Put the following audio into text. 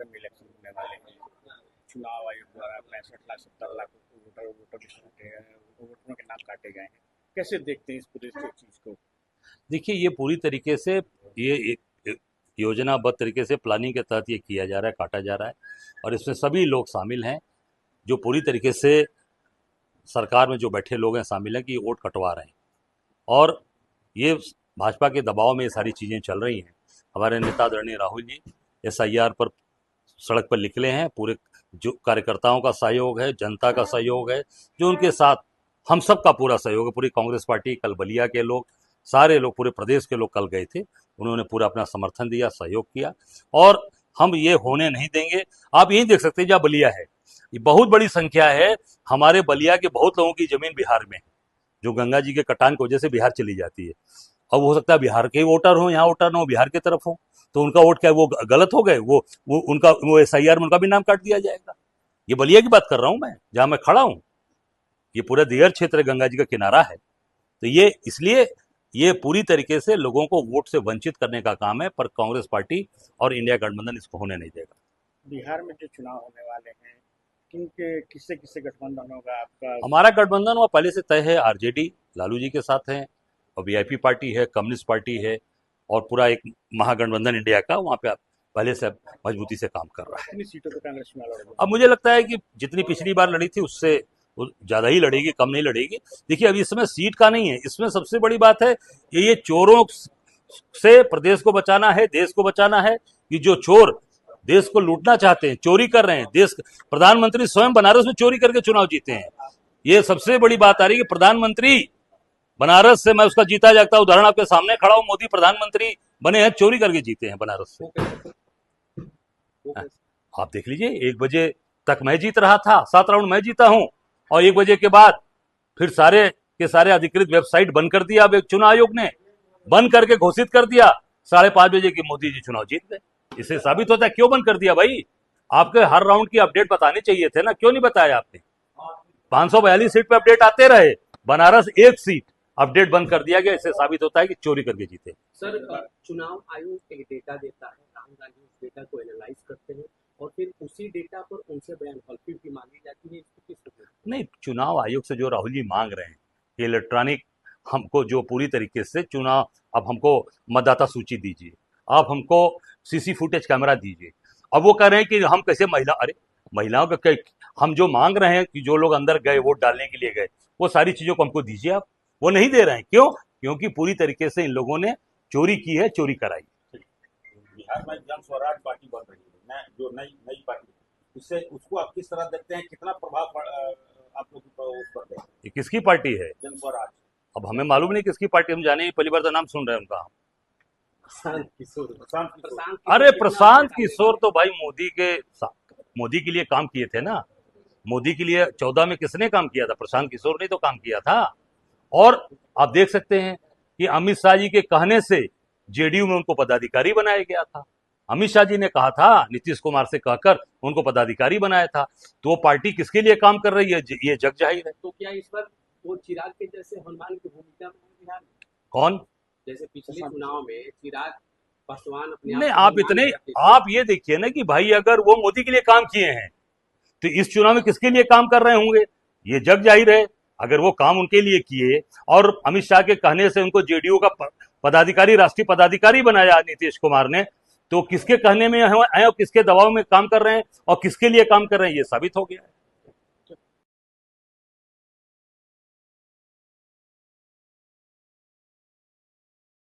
में इलेक्शन होने वाले हैं। चुनाव आयोग द्वारा 65 लाख 70 लाख वोटरों के नाम काटे गए हैं। कैसे देखते हैं इस पूरी चीज को? देखिए, ये पूरी तरीके से ये एक योजनाबद्ध तरीके से प्लानिंग के तहत ये किया जा रहा है, काटा जा रहा है, और इसमें सभी लोग शामिल हैं जो पूरी तरीके से सरकार में जो बैठे लोग हैं शामिल हैं कि ये वोट कटवा रहे हैं। और ये भाजपा के दबाव में ये सारी चीज़ें चल रही हैं। हमारे नेता आदरणीय राहुल जी SIR पर सड़क पर निकले हैं, पूरे जो कार्यकर्ताओं का सहयोग है, जनता का सहयोग है, जो उनके साथ हम सब का पूरा सहयोग है। पूरी कांग्रेस पार्टी, कल बलिया के लोग, सारे लोग, पूरे प्रदेश के लोग कल गए थे, उन्होंने पूरा अपना समर्थन दिया, सहयोग किया, और हम ये होने नहीं देंगे। आप यही देख सकते हैं जहाँ बलिया है, ये बहुत बड़ी संख्या है। हमारे बलिया के बहुत लोगों की जमीन बिहार में है, जो गंगा जी के कटान की वजह से बिहार चली जाती है। अब हो सकता है बिहार के वोटर हो, यहाँ वोटर ना हो, बिहार की तरफ हो, तो उनका वोट क्या वो गलत हो गए? वो SIR में उनका भी नाम काट दिया जाएगा। ये बलिया की बात कर रहा हूं मैं, जहां मैं खड़ा हूं। ये पूरा दियर क्षेत्र गंगा जी का किनारा है, तो ये इसलिए ये पूरी तरीके से लोगों को वोट से वंचित करने का काम है, पर कांग्रेस पार्टी और इंडिया गठबंधन इसको होने नहीं देगा। बिहार में जो चुनाव होने वाले हैं, किससे किससे गठबंधन होगा आपका? हमारा गठबंधन वो पहले से तय है, RJD लालू जी के साथ है, और VIP पार्टी है, कम्युनिस्ट पार्टी है, और पूरा एक महागठबंधन इंडिया का वहाँ पे पहले से मजबूती से काम कर रहा है। कितनी सीटों पे कांग्रेस चुनाव लड़ेगी? अब मुझे लगता है कि जितनी पिछली बार लड़ी थी उससे ज्यादा ही लड़ेगी, कम नहीं लड़ेगी। देखिए, अभी इसमें सीट का नहीं है, इसमें सबसे बड़ी बात है कि ये चोरों से प्रदेश को बचाना है, देश को बचाना है। कि जो चोर देश को लूटना चाहते हैं, चोरी कर रहे हैं, देश प्रधानमंत्री स्वयं बनारस में चोरी करके चुनाव जीते हैं। ये सबसे बड़ी बात आ रही है कि प्रधानमंत्री बनारस से, मैं उसका जीता जागता उदाहरण आपके सामने खड़ा हूं, मोदी प्रधानमंत्री बने हैं, चोरी करके जीते हैं बनारस से। आप देख लीजिए, 1 बजे तक मैं जीत रहा था, 7 राउंड मैं जीता हूं, और 1 बजे के बाद फिर सारे के सारे अधिकृत वेबसाइट बंद कर दिया। अब चुनाव आयोग ने बंद करके घोषित कर दिया 5:30 बजे की मोदी जी चुनाव जीत गए। इससे साबित होता है क्यों बंद कर दिया भाई। आपके हर राउंड की अपडेट बताने चाहिए थे ना, क्यों नहीं बताया आपने? 542 सीट पे अपडेट आते रहे, बनारस 1 सीट अपडेट बंद कर दिया गया। इससे साबित होता है कि चोरी करके जीते। सर, चुनाव आयोग एक डेटा देता है, राहुल गांधी उस डेटा को एनालाइज करते हैं और फिर उसी डेटा पर उनसे बयान हल्फी भी मांगी जाती है। नहीं, चुनाव आयोग से जो राहुल जी मांग रहे हैं, इलेक्ट्रॉनिक हमको जो पूरी तरीके से चुनाव, अब हमको मतदाता सूची दीजिए, आप हमको CC फुटेज कैमरा दीजिए। अब वो कह रहे हैं कि हम कैसे महिलाओं का हम जो मांग रहे हैं कि जो लोग अंदर गए वोट डालने के लिए गए, वो सारी चीजों को हमको दीजिए। आप वो नहीं दे रहे हैं, क्यों? क्योंकि पूरी तरीके से इन लोगों ने चोरी की है, चोरी कराई। बिहार में जन स्वराज पार्टी बन रही है, जो नई पार्टी, उससे उसको आप किस तरह देखते हैं? कितना प्रभाव आप लोग उस पर देखते हैं? ये किसकी पार्टी है? जन स्वराज। अब हमें मालूम नहीं किसकी पार्टी, हम जाने पहली बार तो नाम सुन रहे हैं उनका। अरे प्रशांत किशोर तो भाई मोदी के लिए काम किए थे ना। मोदी के लिए 14 में किसने काम किया था? प्रशांत किशोर ने तो काम किया था। और आप देख सकते हैं कि अमित शाह जी के कहने से JDU में उनको पदाधिकारी बनाया गया था। अमित शाह जी ने कहा था, नीतीश कुमार से कहकर उनको पदाधिकारी बनाया था। तो वो पार्टी किसके लिए काम कर रही है ये जग जाहिर है। तो क्या इस बार वो चिराग के जैसे हनुमान की भूमिका में बिहार में? कौन? जैसे पिछले चुनाव में चिराग पासवान अपने नहीं, आप ये देखिए ना कि भाई अगर वो मोदी के लिए काम किए हैं तो इस चुनाव में किसके लिए काम कर रहे होंगे? ये जग जाहिर है। अगर वो काम उनके लिए किए और अमित शाह के कहने से उनको JDU का पदाधिकारी, राष्ट्रीय पदाधिकारी बनाया नीतीश कुमार ने, तो किसके कहने में है और किसके दबाव में काम कर रहे हैं और किसके लिए काम कर रहे हैं, ये साबित हो गया है।